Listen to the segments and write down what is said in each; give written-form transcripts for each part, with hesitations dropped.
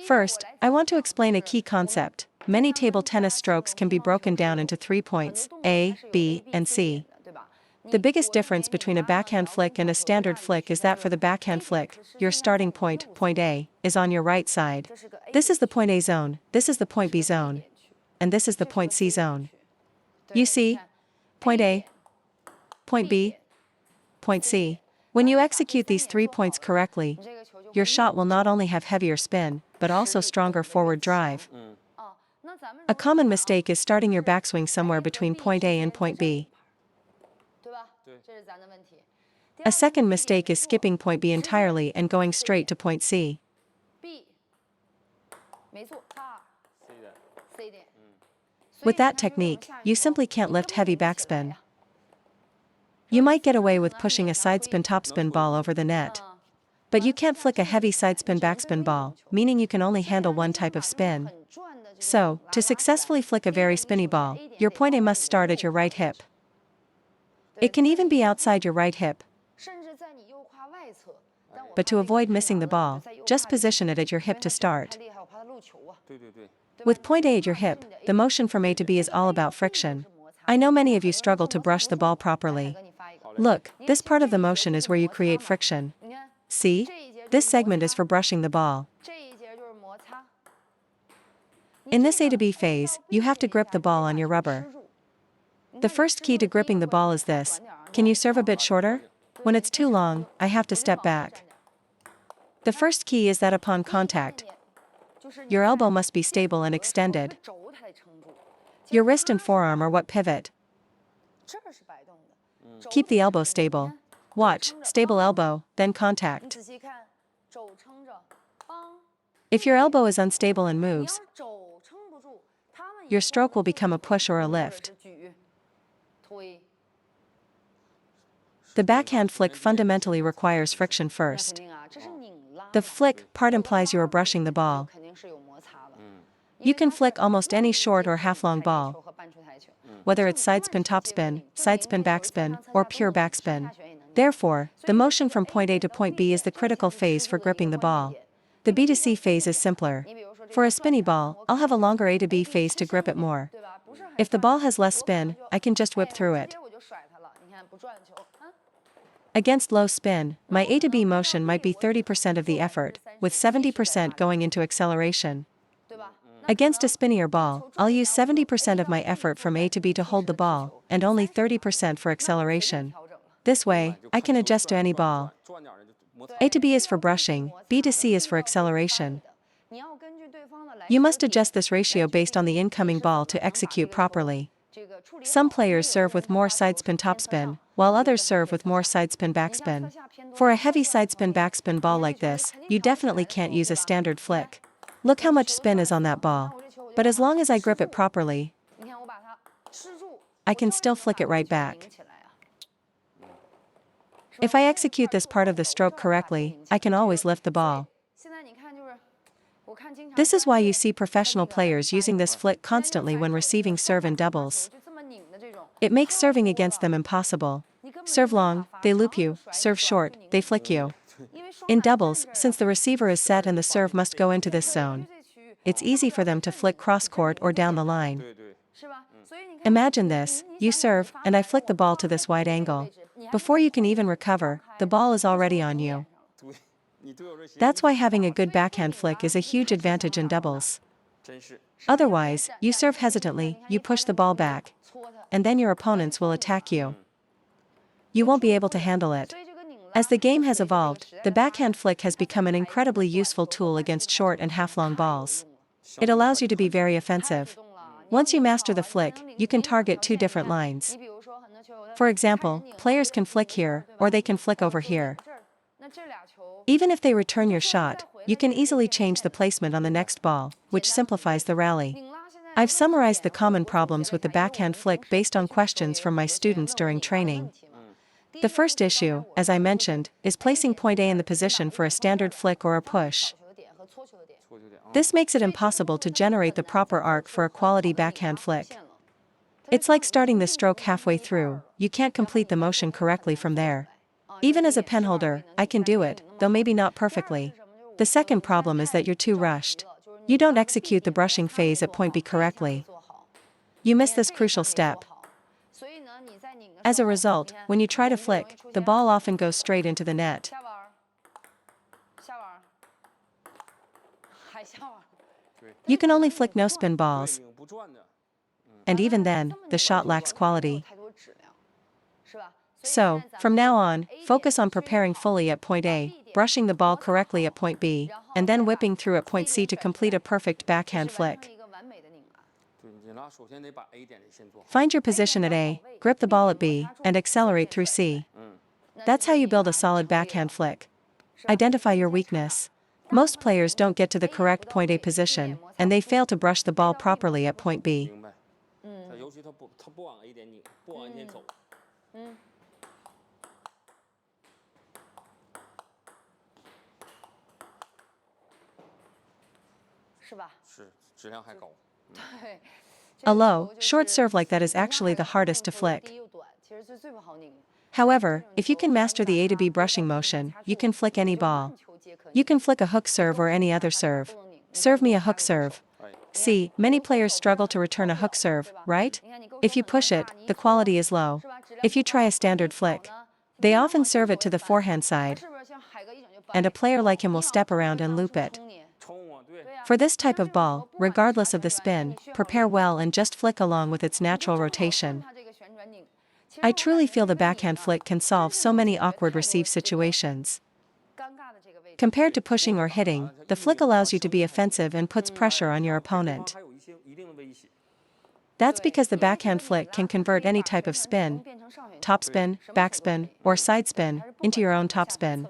First, I want to explain a key concept. Many table tennis strokes can be broken down into 3 points, A, B, and C. The biggest difference between a backhand flick and a standard flick is that for the backhand flick, your starting point, point A, is on your right side. This is the point A zone, this is the point B zone, and this is the point C zone. You see? Point A, point B, point C. When you execute these 3 points correctly, your shot will not only have heavier spin, but also stronger forward drive. A common mistake is starting your backswing somewhere between point A and point B. A second mistake is skipping point B entirely and going straight to point C. With that technique, you simply can't lift heavy backspin. You might get away with pushing a sidespin topspin ball over the net. But you can't flick a heavy sidespin backspin ball, meaning you can only handle one type of spin. So, to successfully flick a very spinny ball, your point A must start at your right hip. It can even be outside your right hip. But to avoid missing the ball, just position it at your hip to start. With point A at your hip, the motion from A to B is all about friction. I know many of you struggle to brush the ball properly. Look, this part of the motion is where you create friction. See? This segment is for brushing the ball. In this A to B phase, you have to grip the ball on your rubber. The first key to gripping the ball is this: can you serve a bit shorter? When it's too long, I have to step back. The first key is that upon contact, your elbow must be stable and extended. Your wrist and forearm are what pivot. Keep the elbow stable. Watch, stable elbow, then contact. If your elbow is unstable and moves, your stroke will become a push or a lift. The backhand flick fundamentally requires friction first. The flick part implies you are brushing the ball. You can flick almost any short or half-long ball, whether it's sidespin topspin, sidespin backspin, or pure backspin. Therefore, the motion from point A to point B is the critical phase for gripping the ball. The B to C phase is simpler. For a spinny ball, I'll have a longer A to B phase to grip it more. If the ball has less spin, I can just whip through it. Against low spin, my A to B motion might be 30% of the effort, with 70% going into acceleration. Against a spinnier ball, I'll use 70% of my effort from A to B to hold the ball, and only 30% for acceleration. This way, I can adjust to any ball. A to B is for brushing, B to C is for acceleration. You must adjust this ratio based on the incoming ball to execute properly. Some players serve with more sidespin topspin, while others serve with more sidespin backspin. For a heavy sidespin backspin ball like this, you definitely can't use a standard flick. Look how much spin is on that ball. But as long as I grip it properly, I can still flick it right back. If I execute this part of the stroke correctly, I can always lift the ball. This is why you see professional players using this flick constantly when receiving serve in doubles. It makes serving against them impossible. Serve long, they loop you; serve short, they flick you. In doubles, since the receiver is set and the serve must go into this zone, it's easy for them to flick cross-court or down the line. Imagine this: you serve, and I flick the ball to this wide angle. Before you can even recover, the ball is already on you. That's why having a good backhand flick is a huge advantage in doubles. Otherwise, you serve hesitantly, you push the ball back, and then your opponents will attack you. You won't be able to handle it. As the game has evolved, the backhand flick has become an incredibly useful tool against short and half-long balls. It allows you to be very offensive. Once you master the flick, you can target 2 different lines. For example, players can flick here, or they can flick over here. Even if they return your shot, you can easily change the placement on the next ball, which simplifies the rally. I've summarized the common problems with the backhand flick based on questions from my students during training. The first issue, as I mentioned, is placing point A in the position for a standard flick or a push. This makes it impossible to generate the proper arc for a quality backhand flick. It's like starting the stroke halfway through, you can't complete the motion correctly from there. Even as a penholder, I can do it, though maybe not perfectly. The second problem is that you're too rushed. You don't execute the brushing phase at point B correctly. You miss this crucial step. As a result, when you try to flick, the ball often goes straight into the net. You can only flick no-spin balls, and even then, the shot lacks quality. So, from now on, focus on preparing fully at point A, brushing the ball correctly at point B, and then whipping through at point C to complete a perfect backhand flick. Find your position at A, grip the ball at B, and accelerate through C. That's how you build a solid backhand flick. Identify your weakness. Most players don't get to the correct point A position, and they fail to brush the ball properly at point B. A low, short serve like that is actually the hardest to flick. However, if you can master the A to B brushing motion, you can flick any ball. You can flick a hook serve or any other serve. Serve me a hook serve. See, many players struggle to return a hook serve, right? If you push it, the quality is low. If you try a standard flick, they often serve it to the forehand side, and a player like him will step around and loop it. For this type of ball, regardless of the spin, prepare well and just flick along with its natural rotation. I truly feel the backhand flick can solve so many awkward receive situations. Compared to pushing or hitting, the flick allows you to be offensive and puts pressure on your opponent. That's because the backhand flick can convert any type of spin, topspin, backspin, or side spin, into your own topspin.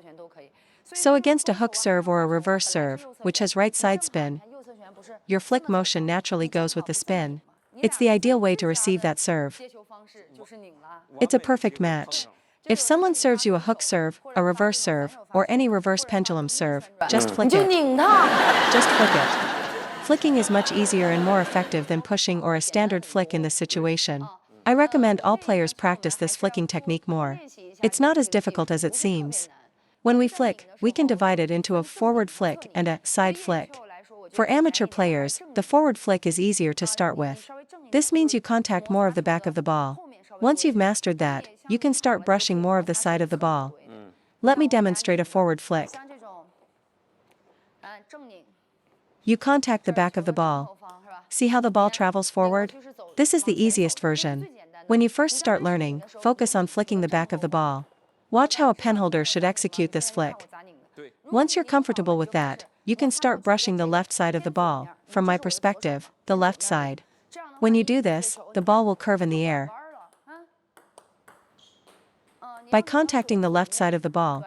So against a hook serve or a reverse serve, which has right side spin, your flick motion naturally goes with the spin. It's the ideal way to receive that serve. It's a perfect match. If someone serves you a hook serve, a reverse serve, or any reverse pendulum serve, just flick it. Just flick it. Flicking is much easier and more effective than pushing or a standard flick in this situation. I recommend all players practice this flicking technique more. It's not as difficult as it seems. When we flick, we can divide it into a forward flick and a side flick. For amateur players, the forward flick is easier to start with. This means you contact more of the back of the ball. Once you've mastered that, you can start brushing more of the side of the ball. Let me demonstrate a forward flick. You contact the back of the ball. See how the ball travels forward? This is the easiest version. When you first start learning, focus on flicking the back of the ball. Watch how a penholder should execute this flick. Once you're comfortable with that, you can start brushing the left side of the ball, from my perspective, the left side. When you do this, the ball will curve in the air. By contacting the left side of the ball,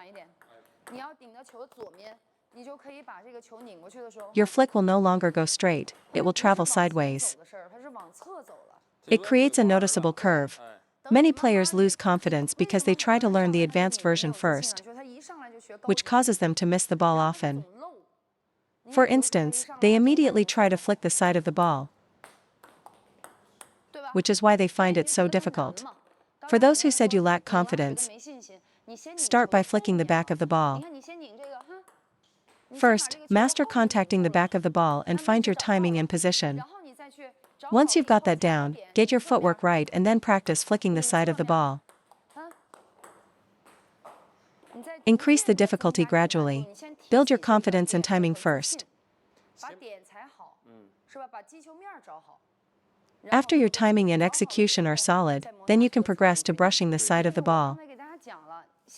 your flick will no longer go straight, it will travel sideways. It creates a noticeable curve. Many players lose confidence because they try to learn the advanced version first, which causes them to miss the ball often. For instance, they immediately try to flick the side of the ball, which is why they find it so difficult. For those who said you lack confidence, start by flicking the back of the ball. First, master contacting the back of the ball and find your timing and position. Once you've got that down, get your footwork right and then practice flicking the side of the ball. Increase the difficulty gradually. Build your confidence and timing first. After your timing and execution are solid, then you can progress to brushing the side of the ball.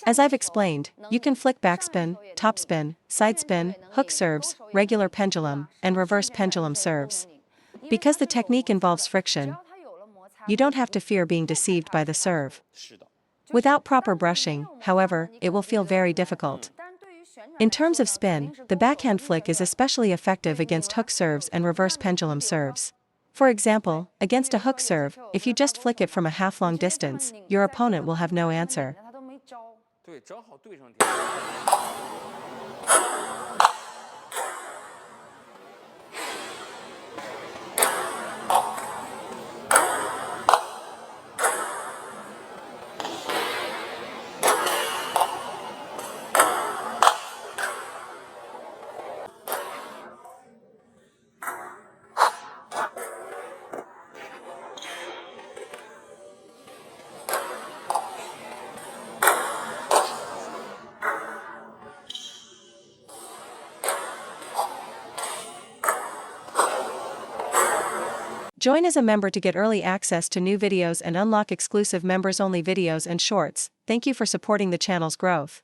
As I've explained, you can flick backspin, topspin, side spin, hook serves, regular pendulum, and reverse pendulum serves. Because the technique involves friction, you don't have to fear being deceived by the serve. Without proper brushing, however, it will feel very difficult. In terms of spin, the backhand flick is especially effective against hook serves and reverse pendulum serves. For example, against a hook serve, if you just flick it from a half-long distance, your opponent will have no answer. Join as a member to get early access to new videos and unlock exclusive members-only videos and shorts. Thank you for supporting the channel's growth.